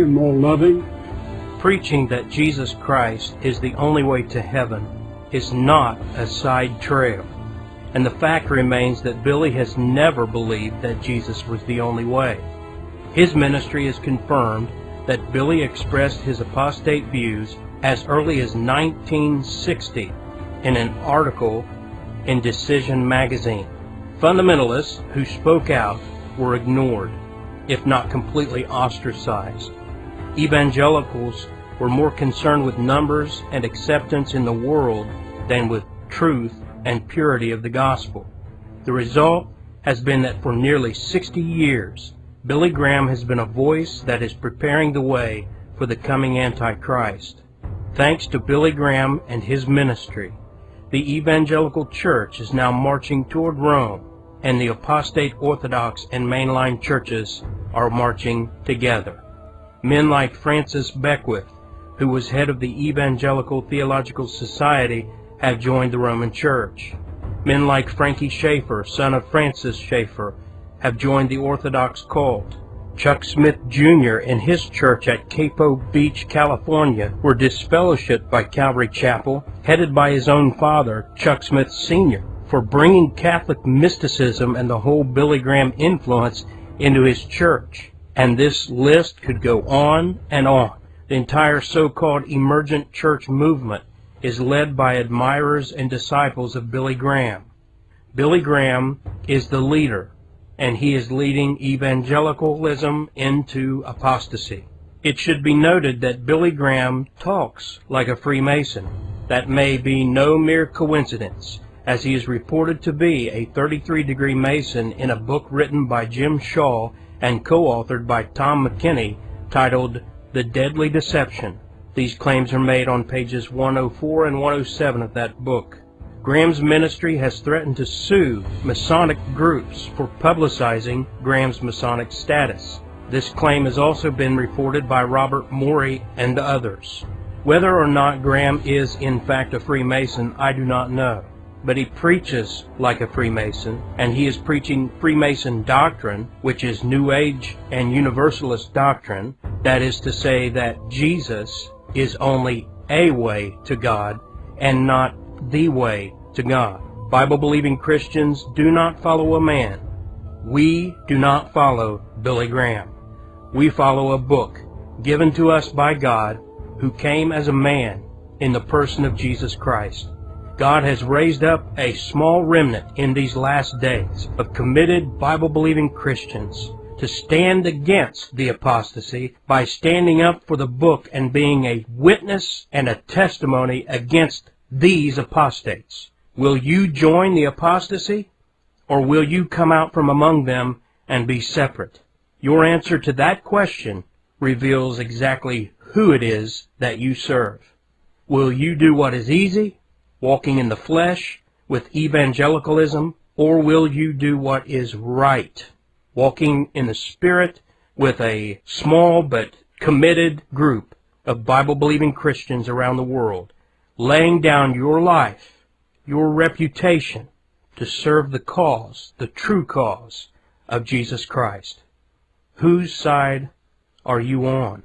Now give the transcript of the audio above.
and more loving. Preaching that Jesus Christ is the only way to heaven is not a side trail. And the fact remains that Billy has never believed that Jesus was the only way. His ministry has confirmed that Billy expressed his apostate views as early as 1960 in an article in Decision magazine. Fundamentalists who spoke out were ignored, if not completely ostracized. Evangelicals were more concerned with numbers and acceptance in the world than with truth and purity of the gospel. The result has been that for nearly 60 years, Billy Graham has been a voice that is preparing the way for the coming antichrist. Thanks to Billy Graham and his ministry, the evangelical church is now marching toward Rome, and the apostate Orthodox and mainline churches are marching together. Men like Francis Beckwith, who was head of the Evangelical Theological Society, have joined the Roman Church. Men like Frankie Schaeffer, son of Francis Schaeffer, have joined the Orthodox cult. Chuck Smith Jr. and his church at Capo Beach, California, were disfellowshipped by Calvary Chapel, headed by his own father, Chuck Smith Sr., for bringing Catholic mysticism and the whole Billy Graham influence into his church. And this list could go on and on. The entire so-called emergent church movement is led by admirers and disciples of Billy Graham. Billy Graham is the leader, and he is leading evangelicalism into apostasy. It should be noted that Billy Graham talks like a Freemason. That may be no mere coincidence, as he is reported to be a 33-degree Mason in a book written by Jim Shaw and co-authored by Tom McKinney titled The Deadly Deception. These claims are made on pages 104 and 107 of that book. Graham's ministry has threatened to sue Masonic groups for publicizing Graham's Masonic status. This claim has also been reported by Robert Morey and others. Whether or not Graham is in fact a Freemason, I do not know. But he preaches like a Freemason, and he is preaching Freemason doctrine, which is New Age and Universalist doctrine. That is to say that Jesus is only a way to God and not the way to God. Bible-believing Christians do not follow a man. We do not follow Billy Graham. We follow a book given to us by God, who came as a man in the person of Jesus Christ. God has raised up a small remnant in these last days of committed Bible-believing Christians to stand against the apostasy by standing up for the book and being a witness and a testimony against these apostates. Will you join the apostasy, or will you come out from among them and be separate? Your answer to that question reveals exactly who it is that you serve. Will you do what is easy, walking in the flesh with evangelicalism, or will you do what is right, walking in the Spirit with a small but committed group of Bible-believing Christians around the world, laying down your life, your reputation, to serve the cause, the true cause of Jesus Christ? Whose side are you on?